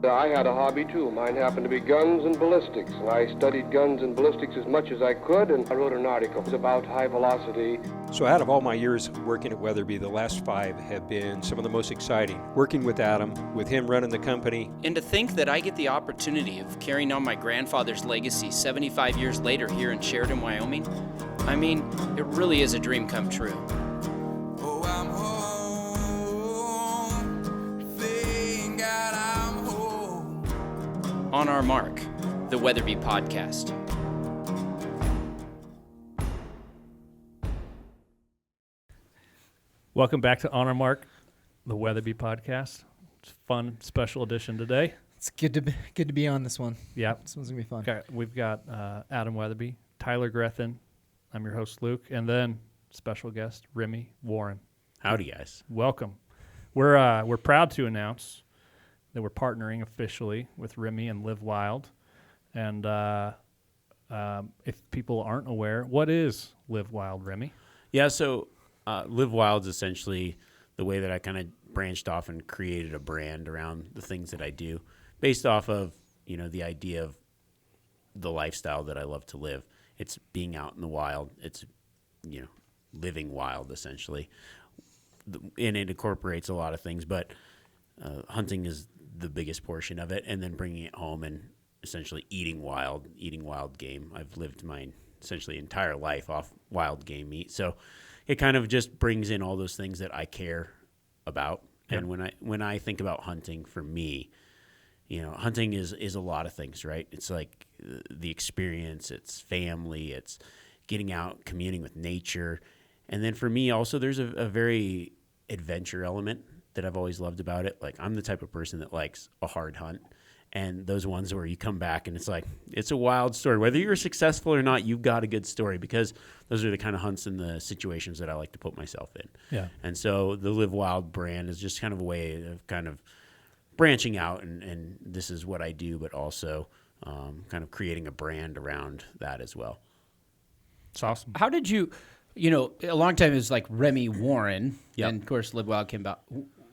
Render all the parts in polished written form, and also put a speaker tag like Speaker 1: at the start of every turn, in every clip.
Speaker 1: I had a hobby too. Mine happened to be guns and ballistics, and I studied guns and ballistics as much as I could, and I wrote an article about high velocity.
Speaker 2: So out of all my years working at Weatherby, the last 5 have been some of the most exciting. Working with Adam, with him running the company.
Speaker 3: And to think that I get the opportunity of carrying on my grandfather's legacy 75 years later here in Sheridan, Wyoming, I mean, it really is a dream come true.
Speaker 4: Oh, I'm home. Thank God I'm home.
Speaker 3: On Our Mark, the Weatherby Podcast.
Speaker 5: Welcome back to On Our Mark, the Weatherby Podcast. It's a fun special edition today.
Speaker 6: It's good to be on this one.
Speaker 5: Yeah,
Speaker 6: This one's going to be fun.
Speaker 5: okay, we've got Adam Weatherby, Tyler Grethen. I'm your host, Luke, and then special guest, Remi Warren.
Speaker 7: Howdy, guys.
Speaker 5: Welcome. We're proud to announce that we're partnering officially with Remi and Live Wild. And if people aren't aware, what is Live Wild, Remi?
Speaker 7: Yeah, so Live Wild's essentially the way that I kind of branched off and created a brand around the things that I do based off of, the idea of the lifestyle that I love to live. It's being out in the wild. It's, living wild, essentially. And it incorporates a lot of things, but hunting is the biggest portion of it, and then bringing it home and essentially eating wild game. I've lived my essentially entire life off wild game meat. So it kind of just brings in all those things that I care about. Yep. And when I think about hunting, for me, hunting is a lot of things, right? It's like the experience, it's family, it's getting out, communing with nature. And then for me also, there's a very adventure element that I've always loved about it. Like, I'm the type of person that likes a hard hunt. And those ones where you come back and it's like, it's a wild story. Whether you're successful or not, you've got a good story, because those are the kind of hunts and the situations that I like to put myself in.
Speaker 5: Yeah.
Speaker 7: And so the Live Wild brand is just kind of a way of kind of branching out, and this is what I do, but also kind of creating a brand around that as well.
Speaker 5: It's awesome.
Speaker 3: How did you, a long time it was like Remi Warren,
Speaker 7: Yep.
Speaker 3: and of course Live Wild came about.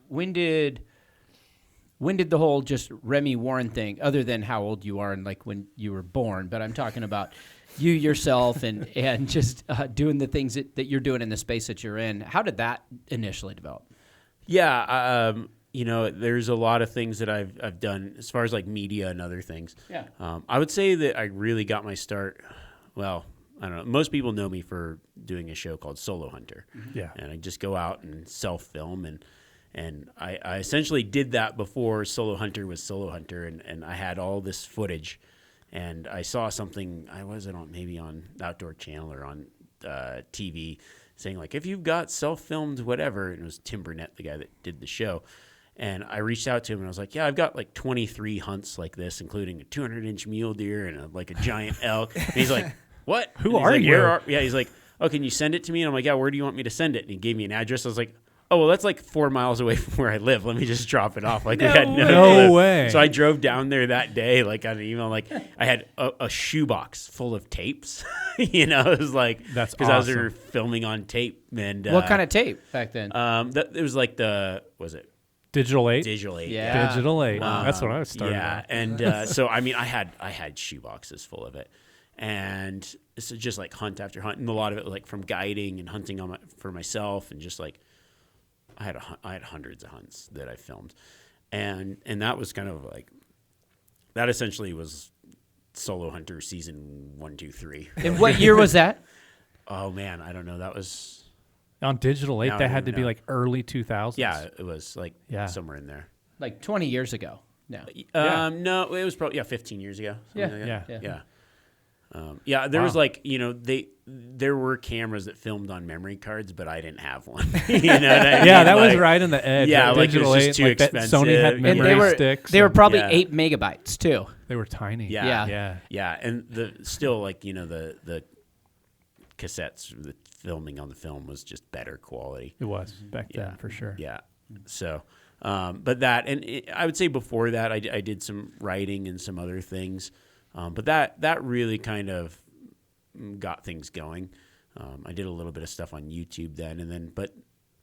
Speaker 3: When did the whole just Remi Warren thing, other than how old you are and like when you were born, but I'm talking about you yourself and just doing the things that you're doing in the space that you're in. How did that initially develop?
Speaker 7: Yeah, there's a lot of things that I've done as far as like media and other things.
Speaker 3: Yeah.
Speaker 7: I would say that I really got my start, well, I don't know. Most people know me for doing a show called Solo Hunter.
Speaker 5: Yeah.
Speaker 7: And I just go out and self-film, and I essentially did that before Solo Hunter was Solo Hunter, and I had all this footage, and I saw something, I wasn't on, maybe on Outdoor Channel or on TV, saying like, if you've got self-filmed whatever, and it was Tim Burnett, the guy that did the show. And I reached out to him and I was like, yeah, I've got like 23 hunts like this, including a 200-inch mule deer and a giant elk. And he's like, what?
Speaker 5: Who
Speaker 7: and
Speaker 5: are
Speaker 7: like,
Speaker 5: you?
Speaker 7: Yeah, he's like, oh, can you send it to me? And I'm like, yeah, where do you want me to send it? And he gave me an address. I was like, oh, well, that's like 4 miles away from where I live. Let me just drop it off. Like, we had no clue.
Speaker 5: way.
Speaker 7: So I drove down there that day, like on an email, like I had a shoebox full of tapes. It was like,
Speaker 5: that's
Speaker 7: because
Speaker 5: awesome.
Speaker 7: I was filming on tape. And
Speaker 3: What kind of tape back then?
Speaker 7: it was like
Speaker 5: Digital 8?
Speaker 7: Digital 8.
Speaker 3: Yeah.
Speaker 5: Digital 8. That's what I was starting
Speaker 7: Yeah,
Speaker 5: with.
Speaker 7: and so I mean, I had shoeboxes full of it, and it's just like hunt after hunt, and a lot of it like from guiding and hunting for myself, and just like I had hundreds of hunts that I filmed, and that was kind of like that essentially was Solo Hunter season 1, 2, 3.
Speaker 3: And what year was that?
Speaker 7: Oh man, I don't know. That was
Speaker 5: On Digital 8,
Speaker 7: No,
Speaker 5: that had to be
Speaker 7: no.
Speaker 5: like early 2000s.
Speaker 7: yeah, it was like
Speaker 5: Yeah.
Speaker 7: somewhere in there.
Speaker 3: Like 20 years ago. No.
Speaker 5: Yeah.
Speaker 7: No, it was probably 15 years ago. something
Speaker 3: Yeah.
Speaker 7: like that.
Speaker 5: Yeah.
Speaker 7: Yeah. There was
Speaker 5: Wow.
Speaker 7: like, there were cameras that filmed on memory cards, but I didn't have one. You know what I mean?
Speaker 5: Yeah, that was
Speaker 7: Like,
Speaker 5: right in the edge.
Speaker 7: Yeah, like, it
Speaker 5: Digital
Speaker 7: was
Speaker 5: 8,
Speaker 7: just too
Speaker 5: like that
Speaker 7: expensive.
Speaker 5: Sony had
Speaker 7: And
Speaker 5: memory
Speaker 3: And
Speaker 5: sticks.
Speaker 3: they were
Speaker 5: and
Speaker 3: probably
Speaker 7: Yeah.
Speaker 3: 8 megabytes too.
Speaker 5: they were tiny.
Speaker 7: Yeah.
Speaker 3: Yeah.
Speaker 5: Yeah.
Speaker 7: Yeah, and still like, the cassettes, the filming on the film was just better quality.
Speaker 5: It was back then
Speaker 7: Yeah.
Speaker 5: for sure.
Speaker 7: Yeah. So, but that, and I would say before that, I did some writing and some other things. But that really kind of got things going. I did a little bit of stuff on YouTube then, but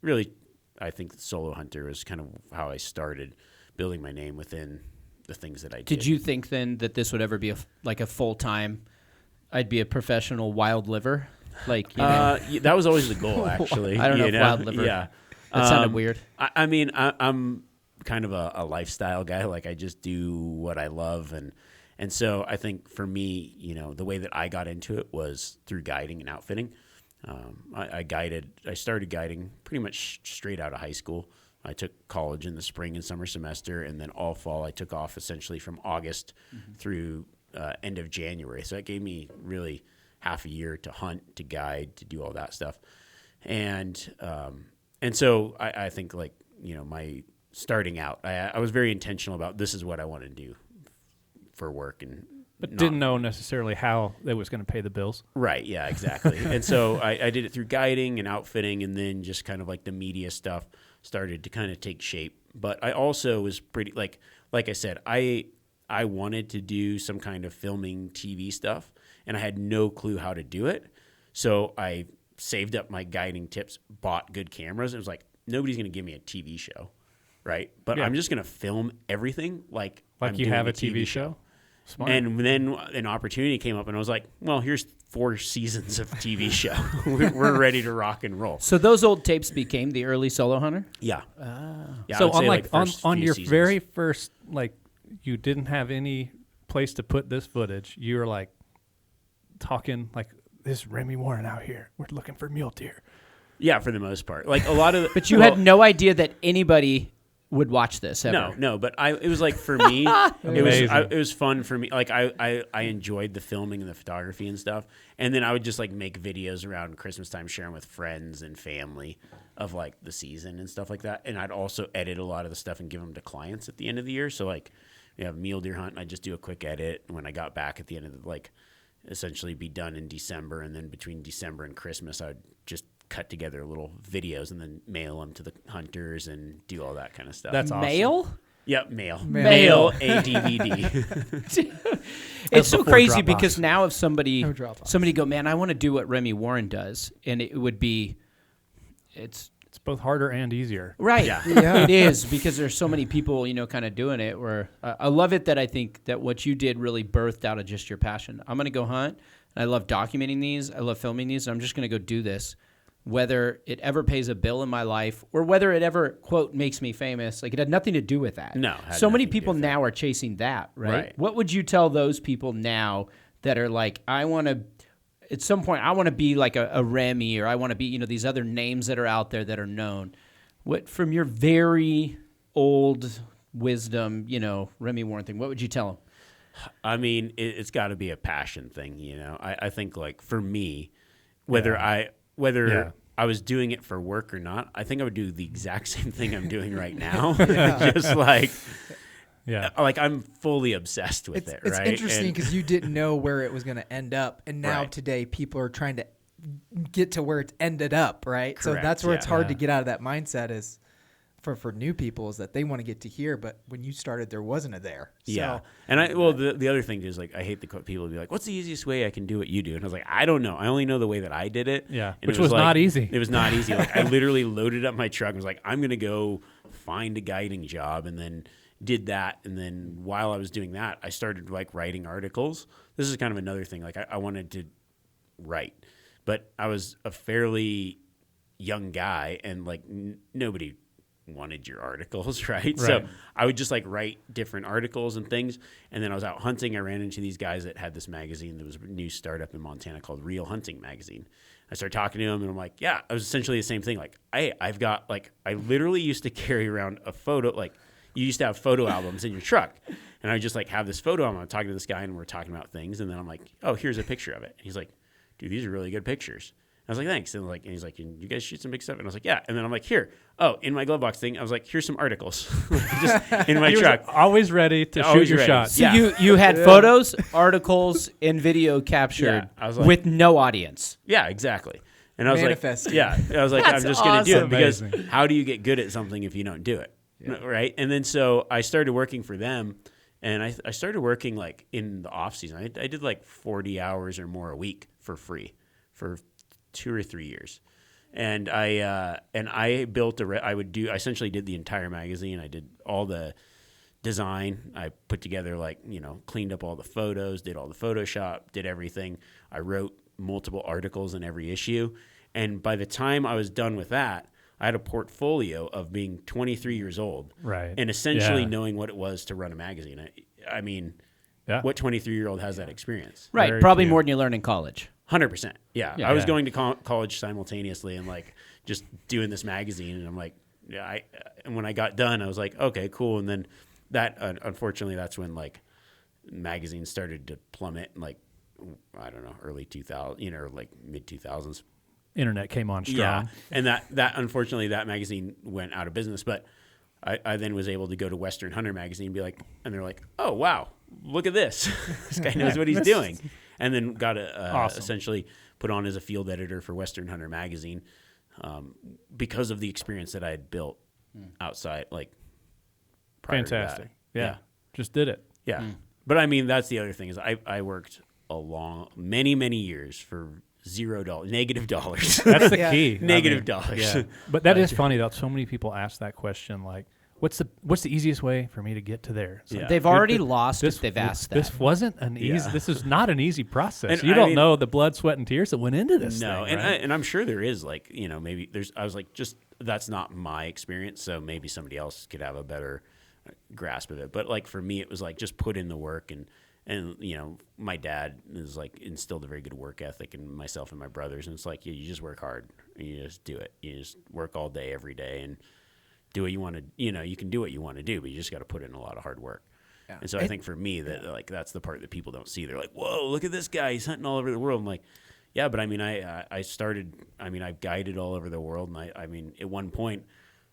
Speaker 7: really, I think Solo Hunter was kind of how I started building my name within the things that I did.
Speaker 3: Did you think then that this would ever be like a full-time, I'd be a professional wild liver? Like, you know,
Speaker 7: that was always the goal, actually.
Speaker 3: I don't know if wild liver.
Speaker 7: Yeah.
Speaker 3: That sounded weird.
Speaker 7: I mean, I'm kind of a lifestyle guy. Like, I just do what I love. And so I think for me, you know, the way that I got into it was through guiding and outfitting. I started guiding pretty much straight out of high school. I took college in the spring and summer semester, and then all fall I took off essentially from August through end of January. So that gave me really half a year to hunt, to guide, to do all that stuff. And so I think, like, you know, my starting out, I was very intentional about this is what I want to do for work,
Speaker 5: but didn't know necessarily how it was going to pay the bills.
Speaker 7: Right. Yeah, exactly. And so I did it through guiding and outfitting, and then just kind of like the media stuff started to kind of take shape. But I also was pretty, like I said, I wanted to do some kind of filming TV stuff, and I had no clue how to do it. So I saved up my guiding tips, bought good cameras, and it was like, nobody's going to give me a TV show, right? But I'm just going to film everything like I'm
Speaker 5: you
Speaker 7: doing
Speaker 5: have a TV show. Smart.
Speaker 7: And then an opportunity came up, and I was like, well, here's 4 seasons of TV show. We're ready to rock and roll.
Speaker 3: So those old tapes became the early Solo Hunter?
Speaker 7: Yeah. Yeah, I
Speaker 5: So
Speaker 7: would say,
Speaker 5: on
Speaker 7: few
Speaker 5: your
Speaker 7: seasons.
Speaker 5: very first, like, you didn't have any place to put this footage. You were like talking like, this Remi Warren out here. We're looking for mule deer.
Speaker 7: Yeah, for the most part. Like a lot of the,
Speaker 3: But you had no idea that anybody would watch this ever.
Speaker 7: No, but it was like, for me,
Speaker 5: Amazing.
Speaker 7: it was fun for me. Like I enjoyed the filming and the photography and stuff. And then I would just like make videos around Christmas time, sharing with friends and family of like the season and stuff like that. And I'd also edit a lot of the stuff and give them to clients at the end of the year. So like, we have mule deer hunt, and I'd just do a quick edit. And when I got back at the end of the, like, essentially be done in December. And then between December and Christmas, I would just cut together little videos and then mail them to the hunters and do all that kind of stuff.
Speaker 5: That's awesome.
Speaker 3: Mail?
Speaker 7: Yep, mail.
Speaker 3: Mail.
Speaker 7: A DVD.
Speaker 3: It's so
Speaker 5: before
Speaker 3: crazy
Speaker 5: Dropbox.
Speaker 3: because now if somebody
Speaker 6: Dropbox.
Speaker 3: go, man, I want to do what Remi Warren does, and it would be, it's
Speaker 5: It's both harder and easier.
Speaker 3: right.
Speaker 7: Yeah.
Speaker 6: Yeah.
Speaker 3: It is, because there's so many people, you know, kind of doing it. Where I love it that I think that what you did really birthed out of just your passion. I'm going to go hunt, and I love documenting these. I love filming these. And I'm just going to go do this. Whether it ever pays a bill in my life or whether it ever, quote, makes me famous, like, it had nothing to do with that.
Speaker 7: No, it had
Speaker 3: so many
Speaker 7: nothing to do
Speaker 3: people
Speaker 7: with
Speaker 3: now are chasing that, right?
Speaker 7: Right.
Speaker 3: What would you tell those people now that are like, I want to, at some point, I want to be like a Remi, or I want to be, you know, these other names that are out there that are known. What, from your very old wisdom, you know, Remi Warren thing, what would you tell them?
Speaker 7: I mean, it's got to be a passion thing, you know. I think, like, for me, whether I was doing it for work or not, I think I would do the exact same thing I'm doing right now. Just like, like, I'm fully obsessed with it,
Speaker 6: It's
Speaker 7: right?
Speaker 6: interesting because you didn't know where it was going to end up, and now
Speaker 7: Right.
Speaker 6: today people are trying to get to where it's ended up, right? So
Speaker 7: Correct,
Speaker 6: that's where it's
Speaker 7: yeah.
Speaker 6: hard to get out of that mindset, is for new people, is that they want to get to here, but when you started, there wasn't a there.
Speaker 7: Yeah.
Speaker 6: So,
Speaker 7: And the other thing is, like, I hate the people be like, what's the easiest way I can do what you do? And I was like, I don't know. I only know the way that I did it.
Speaker 5: Yeah.
Speaker 7: And
Speaker 5: Which
Speaker 7: it
Speaker 5: was
Speaker 7: like,
Speaker 5: not easy.
Speaker 7: It was not easy. Like, I literally loaded up my truck and was like, I'm going to go find a guiding job, and then did that. And then while I was doing that, I started like writing articles. This is kind of another thing. Like, I wanted to write, but I was a fairly young guy, and like nobody wanted your articles, right? So I would just like write different articles and things. And then I was out hunting. I ran into these guys that had this magazine that was a new startup in Montana called Real Hunting Magazine. I started talking to them, and I'm like, yeah, I was essentially the same thing. Like, I've got, like, I literally used to carry around a photo, like, you used to have photo albums in your truck. And I just like have this photo album. I'm talking to this guy, and we're talking about things. And then I'm like, oh, here's a picture of it. And he's like, dude, these are really good pictures. I was like, thanks. And he's like, can you guys shoot some big stuff? And I was like, yeah. And then I'm like, here. Oh, in my glove box thing, I was like, here's some articles just in my truck.
Speaker 5: Always ready to
Speaker 7: Always
Speaker 5: shoot your
Speaker 7: ready.
Speaker 5: shot.
Speaker 3: So
Speaker 7: Yeah.
Speaker 3: you had photos, articles, and video captured
Speaker 7: Yeah, I was like-
Speaker 3: with no audience.
Speaker 7: Yeah, exactly. And I was
Speaker 6: Manifesting.
Speaker 7: like, yeah, I was like, I'm
Speaker 3: That's
Speaker 7: just going to do it,
Speaker 3: awesome.
Speaker 7: because
Speaker 5: Amazing.
Speaker 7: how do you get good at something if you don't do it? Right. And then so I started working for them, and I started working like in the off season. I did like 40 hours or more a week for free for 2 or 3 years. And I built I essentially did the entire magazine. I did all the design. I put together cleaned up all the photos, did all the Photoshop, did everything. I wrote multiple articles in every issue. And by the time I was done with that, I had a portfolio of being 23 years old.
Speaker 5: Right.
Speaker 7: And essentially knowing what it was to run a magazine. I mean, what 23-year-old has that experience?
Speaker 3: Right.
Speaker 5: Very
Speaker 3: Probably
Speaker 5: few.
Speaker 3: more than you learn in college.
Speaker 7: 100%. Yeah.
Speaker 3: Yeah.
Speaker 7: I was
Speaker 5: Yeah.
Speaker 7: going to college simultaneously and just doing this magazine. And I'm like, and when I got done, I was like, okay, cool. And then that, unfortunately, that's when magazines started to plummet in I don't know, early 2000, or mid 2000s.
Speaker 5: Internet came on strong.
Speaker 7: Yeah. And that unfortunately, that magazine went out of business. But I then was able to go to Western Hunter magazine and be like, and they're like, oh, wow, look at this. This guy knows what he's doing. And then got
Speaker 5: Awesome.
Speaker 7: essentially put on as a field editor for Western Hunter magazine because of the experience that I had built outside, prior to that.
Speaker 5: Fantastic. Yeah. Just did it.
Speaker 7: Yeah. But I mean, that's the other thing is I worked many years for $0, negative dollars.
Speaker 5: That's the
Speaker 6: Yeah.
Speaker 5: key.
Speaker 7: Negative dollars.
Speaker 5: Yeah. But that is funny though. So many people ask that question, what's the easiest way for me to get to there? It's
Speaker 7: Yeah.
Speaker 3: They've already lost if they've asked that.
Speaker 5: This wasn't an easy.
Speaker 7: Yeah.
Speaker 5: This is not an easy process.
Speaker 7: And
Speaker 5: you
Speaker 7: I
Speaker 5: don't
Speaker 7: mean-
Speaker 5: know the blood, sweat, and tears that went into this.
Speaker 7: No,
Speaker 5: thing,
Speaker 7: and
Speaker 5: right?
Speaker 7: I'm sure there is maybe there's. I was just that's not my experience, so maybe somebody else could have a better grasp of it. But for me, it was just put in the work and my dad is instilled a very good work ethic in myself and my brothers, and it's you just work hard, and you just do it. You just work all day, every day, and do what you want to. You can do what you want to do, but you just got to put in a lot of hard work.
Speaker 6: Yeah.
Speaker 7: And so I think for me that that's the part that people don't see. They're like, whoa, look at this guy. He's hunting all over the world. I'm like, yeah, but I mean, I've guided all over the world. And I mean, at one point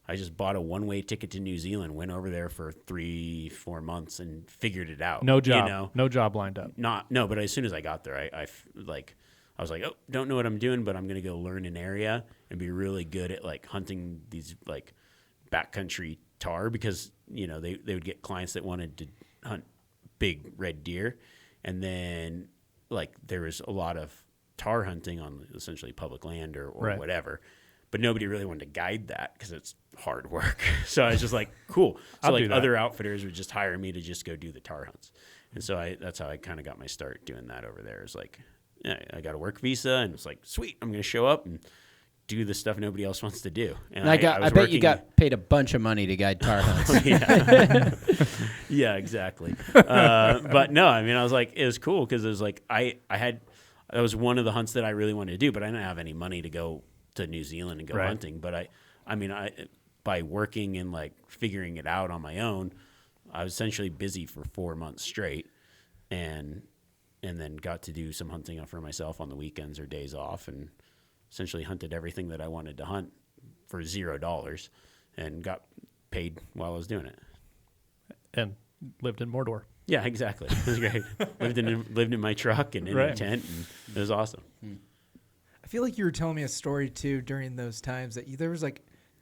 Speaker 7: I just bought a one-way ticket to New Zealand, went over there for 3-4 months and figured it out.
Speaker 5: No job. No job lined up.
Speaker 7: But as soon as I got there, I was like, oh, don't know what I'm doing, but I'm going to go learn an area and be really good at hunting these backcountry tar, because they would get clients that wanted to hunt big red deer, and then there was a lot of tar hunting on essentially public land or
Speaker 5: Right.
Speaker 7: whatever, but nobody really wanted to guide that because it's hard work. So I was just like, cool. So
Speaker 5: I'll do that.
Speaker 7: other outfitters would just hire me to just go do the tar hunts, and so that's how I kind of got my start doing that over there. Is I got a work visa, and it's sweet, I'm going to show up and do the stuff nobody else wants to do. And
Speaker 3: I
Speaker 7: was
Speaker 3: bet you
Speaker 7: working-
Speaker 3: got paid a bunch of money to guide tar hunts.
Speaker 7: yeah. Yeah, exactly. But no, I mean, it was cool because it was that was one of the hunts that I really wanted to do, but I didn't have any money to go to New Zealand and go
Speaker 5: Right.
Speaker 7: hunting. But by working and figuring it out on my own, I was essentially busy for 4 months straight, and then got to do some hunting for myself on the weekends or days off, and essentially hunted everything that I wanted to hunt for $0 and got paid while I was doing it.
Speaker 5: And lived in Mordor.
Speaker 7: Yeah, exactly. It was great. lived in my truck and in a
Speaker 5: Right.
Speaker 7: tent, and it was awesome.
Speaker 6: I feel like you were telling me a story too during those times that there was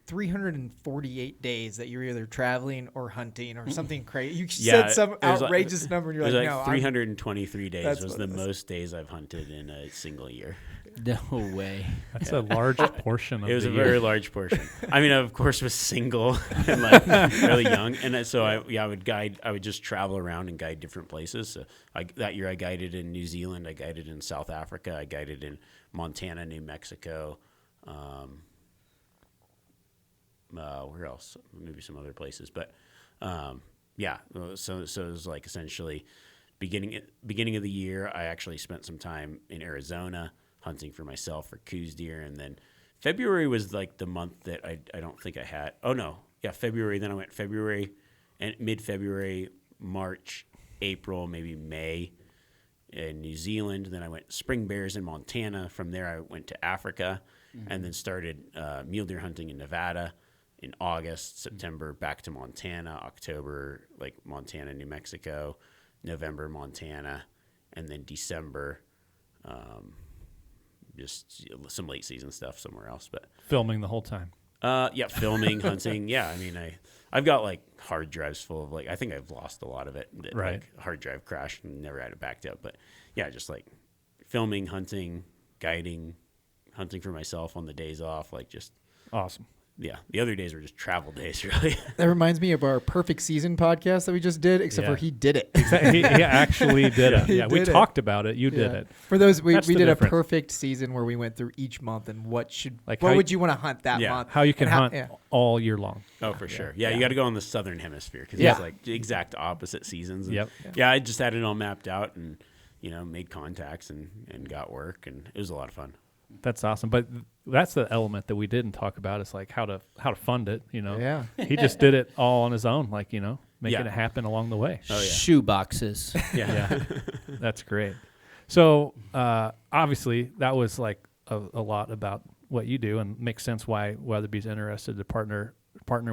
Speaker 6: 348 days that you were either traveling or hunting or something crazy. You
Speaker 7: Yeah,
Speaker 6: said some
Speaker 7: it was
Speaker 6: outrageous number, and you're
Speaker 7: It was
Speaker 6: no,
Speaker 7: 323 days
Speaker 6: That's
Speaker 7: was
Speaker 6: what
Speaker 7: the
Speaker 6: it was.
Speaker 7: most days I've hunted in a single year.
Speaker 3: No way.
Speaker 5: That's a large portion of
Speaker 7: It was
Speaker 5: the
Speaker 7: a
Speaker 5: year.
Speaker 7: very large portion. I mean, I, of course, was single and really young, and so I would guide. I would just travel around and guide different places. So that year, I guided in New Zealand. I guided in South Africa. I guided in Montana, New Mexico. Where else? Maybe some other places, but yeah. So it was essentially beginning of the year. I actually spent some time in Arizona hunting for myself for coos deer, and then February was the month that I don't think I had. Oh no, yeah, February. Then I went February and mid-February, March, April, maybe May in New Zealand. Then I went spring bears in Montana. From there, I went to Africa, and then started mule deer hunting in Nevada in August, September, back to Montana, October, Montana, New Mexico, November, Montana, and then December, just some late season stuff somewhere else. But
Speaker 5: Filming the whole time.
Speaker 7: yeah, filming, hunting. Yeah, I mean, I've got hard drives full of I think I've lost a lot of it.
Speaker 5: Right.
Speaker 7: Hard drive crashed and never had it backed up. But yeah, just filming, hunting, guiding, hunting for myself on the days off. Just
Speaker 5: Awesome.
Speaker 7: yeah, the other days were just travel days, really.
Speaker 6: That reminds me of our Perfect Season podcast that we just did, except
Speaker 5: Yeah.
Speaker 6: for he did it.
Speaker 5: he actually did it.
Speaker 6: He
Speaker 5: Yeah, we
Speaker 6: did it.
Speaker 5: talked about it. You did
Speaker 6: Yeah.
Speaker 5: it.
Speaker 6: For those, we
Speaker 5: That's the
Speaker 6: did
Speaker 5: difference.
Speaker 6: a perfect season where we went through each month and what
Speaker 5: Like how
Speaker 6: would you want to hunt that
Speaker 7: Yeah.
Speaker 6: month?
Speaker 5: How you can
Speaker 6: and
Speaker 5: hunt
Speaker 6: yeah.
Speaker 5: all year long.
Speaker 7: Oh, for sure. Yeah,
Speaker 6: Yeah.
Speaker 7: you got to go in the southern hemisphere because
Speaker 6: Yeah.
Speaker 7: it's like the exact opposite seasons. And
Speaker 5: Yep.
Speaker 7: Yeah, I just had it all mapped out and made contacts and got work, and it was a lot of fun.
Speaker 5: That's awesome. But that's the element that we didn't talk about. Is like how to fund it.
Speaker 6: Yeah.
Speaker 5: He just did it all on his own. Like making
Speaker 7: Yeah.
Speaker 5: it happen along the way.
Speaker 7: Oh, yeah.
Speaker 3: Shoe boxes.
Speaker 5: Yeah, that's great. So obviously that was like a lot about what you do, and makes sense why Weatherby's interested to partner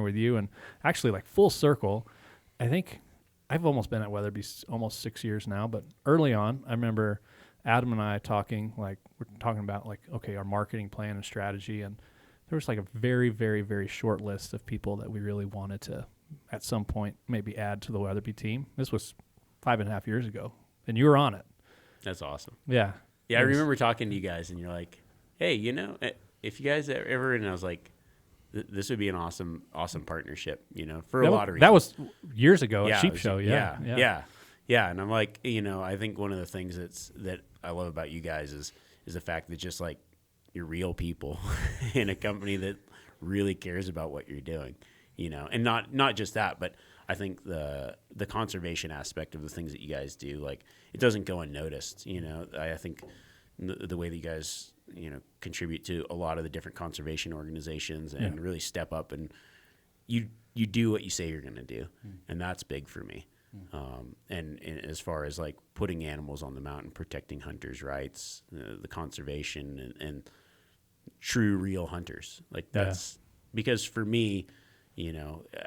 Speaker 5: with you. And actually, like full circle, I think I've almost been at Weatherby almost 6 years now. But early on, I remember Adam and I talking, like we're talking about like, okay, our marketing plan and strategy, and there was like a very, very, very short list of people that we really wanted to at some point maybe add to the Weatherby team. This was 5.5 years ago, and you were on it.
Speaker 7: That's awesome.
Speaker 5: Yeah.
Speaker 7: Yeah, I
Speaker 5: It was-
Speaker 7: remember talking to you guys, and you're like, "Hey, if you guys ever," and I was like, "This would be an awesome partnership," for a
Speaker 5: That wa-
Speaker 7: lot of reasons.
Speaker 5: That was years ago
Speaker 7: Yeah,
Speaker 5: at
Speaker 7: it
Speaker 5: Sheep
Speaker 7: was-
Speaker 5: Show.
Speaker 7: yeah. And I'm like, I think one of the things that I love about you guys is the fact that just like you're real people in a company that really cares about what you're doing, and not just that, but I think the conservation aspect of the things that you guys do, like it doesn't go unnoticed. I think the way that you guys contribute to a lot of the different conservation organizations and really step up, and you do what you say you're going to do, and that's big for me. And as far as like putting animals on the mountain, protecting hunters' rights, the conservation, and true real hunters, like that's because for me,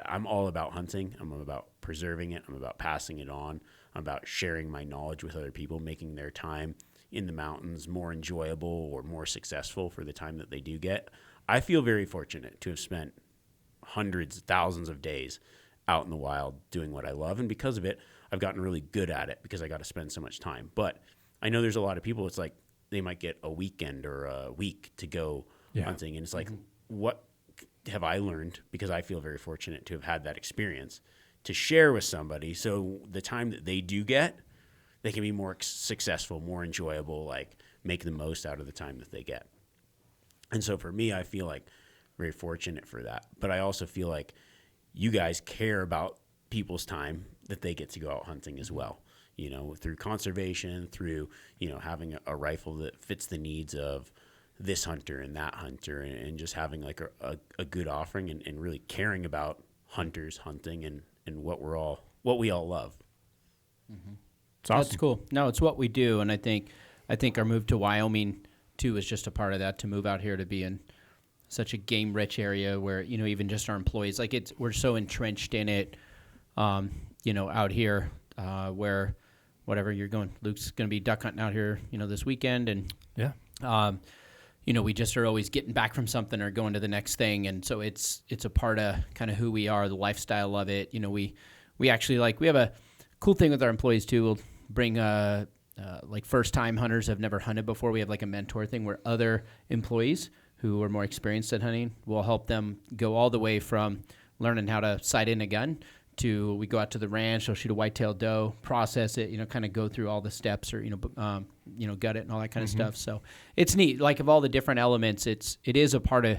Speaker 7: I'm all about hunting. I'm about preserving it. I'm about passing it on. I'm about sharing my knowledge with other people, making their time in the mountains more enjoyable or more successful for the time that they do get. I feel very fortunate to have spent hundreds, thousands of days out in the wild doing what I love. And because of it, I've gotten really good at it because I got to spend so much time. But I know there's a lot of people, it's like they might get a weekend or a week to go hunting. And it's like, what have I learned? Because I feel very fortunate to have had that experience to share with somebody. So the time that they do get, they can be more successful, more enjoyable, like make the most out of the time that they get. And so for me, I feel like very fortunate for that. But I also feel like you guys care about people's time that they get to go out hunting as well, through conservation, through, having a rifle that fits the needs of this hunter and that hunter, and just having like a good offering and really caring about hunters, hunting, and what we all love.
Speaker 5: It's awesome.
Speaker 3: That's cool. No, it's what we do, and I think our move to Wyoming too is just a part of that. To move out here to be in such a game-rich area where even just our employees, like we're so entrenched in it, out here where whatever you're going, Luke's going to be duck hunting out here, this weekend, and we just are always getting back from something or going to the next thing, and so it's a part of kind of who we are, the lifestyle of it. We actually we have a cool thing with our employees too. We'll bring like first-time hunters have never hunted before. We have like a mentor thing where other employees who are more experienced at hunting will help them go all the way from learning how to sight in a gun to we go out to the ranch, they'll shoot a white-tailed doe, process it, kind of go through all the steps or, gut it and all that kind of stuff. So it's neat. Like of all the different elements, it is a part of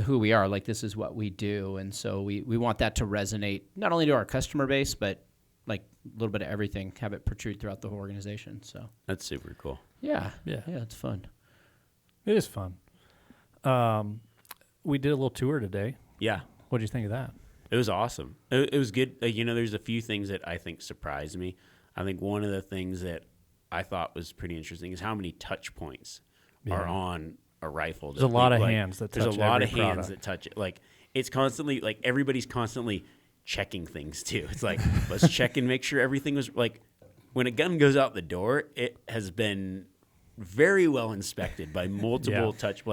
Speaker 3: who we are. Like this is what we do. And so we want that to resonate not only to our customer base, but like a little bit of everything, have it protrude throughout the whole organization. So
Speaker 7: That's super cool.
Speaker 3: yeah, it's fun.
Speaker 5: It is fun. We did a little tour today.
Speaker 7: Yeah.
Speaker 5: What did you think of that?
Speaker 7: It was awesome. It was good. There's a few things that I think surprised me. I think one of the things that I thought was pretty interesting is how many touch points are on a rifle.
Speaker 5: There's a lot of hands that touch
Speaker 7: There's a lot of
Speaker 5: every
Speaker 7: hands
Speaker 5: product.
Speaker 7: that touch it. Like it's constantly like everybody's constantly checking things too. It's like let's check and make sure everything was like when a gun goes out the door, it has been very well inspected by multiple touch.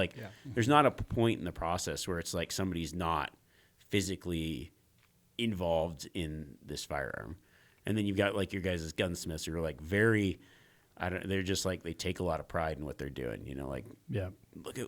Speaker 7: There's not a point in the process where it's like somebody's not physically involved in this firearm. And then you've got like your guys as gunsmiths who are like very they're just like, they take a lot of pride in what they're doing, you know, like,
Speaker 5: Yeah.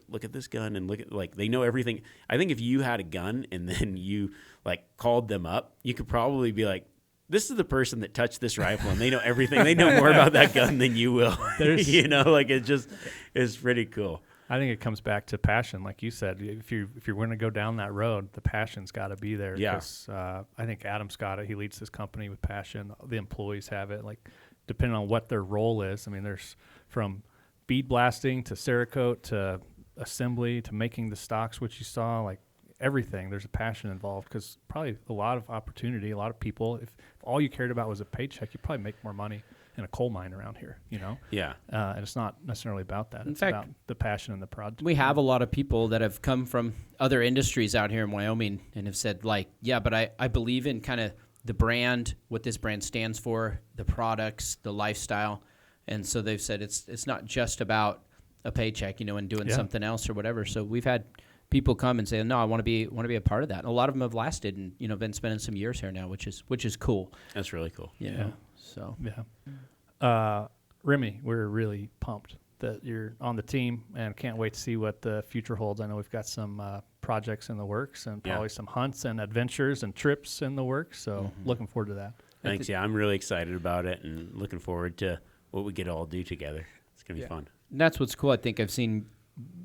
Speaker 7: look at this gun, and look at, like, they know everything. I think if you had a gun and then you like called them up, you could probably be like, this is the person that touched this rifle, and they know everything. They know more about that gun than you will. You know, like, it's pretty cool.
Speaker 5: I think it comes back to passion, like you said. If you're going to go down that road, the passion's got to be there.
Speaker 7: Yeah.
Speaker 5: 'Cause, I think Adam's got it. He leads this company with passion. The employees have it. Like, depending on what their role is. I mean, there's from bead blasting to Cerakote to assembly to making the stocks, which you saw, like everything. There's a passion involved, because probably a lot of opportunity, a lot of people. If all you cared about was a paycheck, you'd probably make more money in a coal mine around here, you know?
Speaker 7: Yeah.
Speaker 5: And it's not necessarily about that. It's
Speaker 3: fact,
Speaker 5: about the passion and the project.
Speaker 3: We have a lot of people that have come from other industries out here in Wyoming and have said, like, yeah, but I believe in kind of the brand, what this brand stands for, the products, the lifestyle. And so they've said it's not just about a paycheck, you know, and doing something else or whatever. So we've had people come and say, no, I want to be a part of that. And a lot of them have lasted and, you know, been spending some years here now, which is cool.
Speaker 7: That's really cool.
Speaker 3: You know? So
Speaker 5: Yeah. Remi, we're really pumped that you're on the team and can't wait to see what the future holds. I know we've got some projects in the works and probably some hunts and adventures and trips in the works. So looking forward to that.
Speaker 7: Thanks. Yeah, I'm really excited about it and looking forward to what we get to all do together. It's going to be fun.
Speaker 3: And that's what's cool. I think I've seen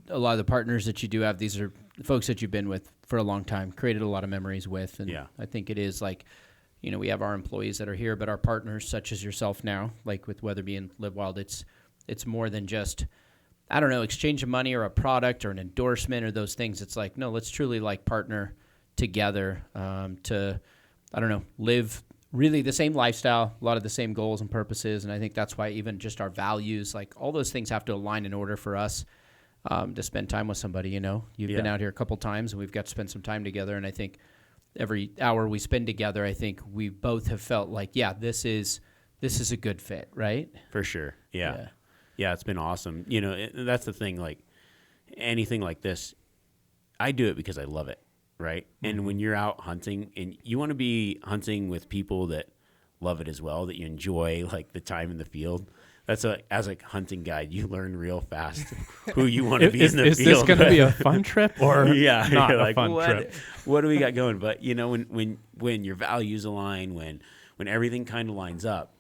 Speaker 3: a lot of the partners that you do have. These are folks that you've been with for a long time, created a lot of memories with. And I think it is like, you know, we have our employees that are here, but our partners, such as yourself now, like with Weatherby and Live Wild, it's more than just, I don't know, exchange of money or a product or an endorsement or those things. It's like, no, let's truly like partner together to, I don't know, live really the same lifestyle, a lot of the same goals and purposes. And I think that's why even just our values, like all those things have to align in order for us to spend time with somebody, you know. You've been out here a couple times and we've got to spend some time together. And I think every hour we spend together, I think we both have felt like, yeah, this is a good fit, right?
Speaker 7: For sure. Yeah, it's been awesome. You know, that's the thing, like anything like this, I do it because I love it, right? And when you're out hunting and you want to be hunting with people that love it as well, that you enjoy like the time in the field. As a hunting guide, you learn real fast who you want to be in the
Speaker 5: is
Speaker 7: field.
Speaker 5: Is this going to be a fun trip or not
Speaker 7: like,
Speaker 5: a fun trip?
Speaker 7: What do we got going? But you know, when your values align, when everything kind of lines up,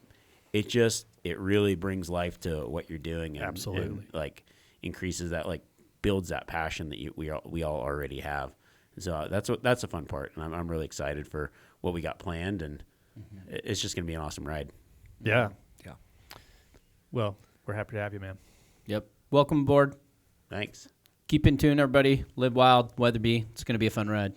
Speaker 7: it really brings life to what you're doing. And,
Speaker 5: Absolutely,
Speaker 7: and, like increases that, like builds that passion that we all already have. So that's a fun part, and I'm really excited for what we got planned, and it's just going to be an awesome ride.
Speaker 5: Yeah. Well, we're happy to have you, man.
Speaker 3: Yep. Welcome aboard.
Speaker 7: Thanks.
Speaker 3: Keep in tune, everybody. Live wild, Weatherby. It's going to be a fun ride.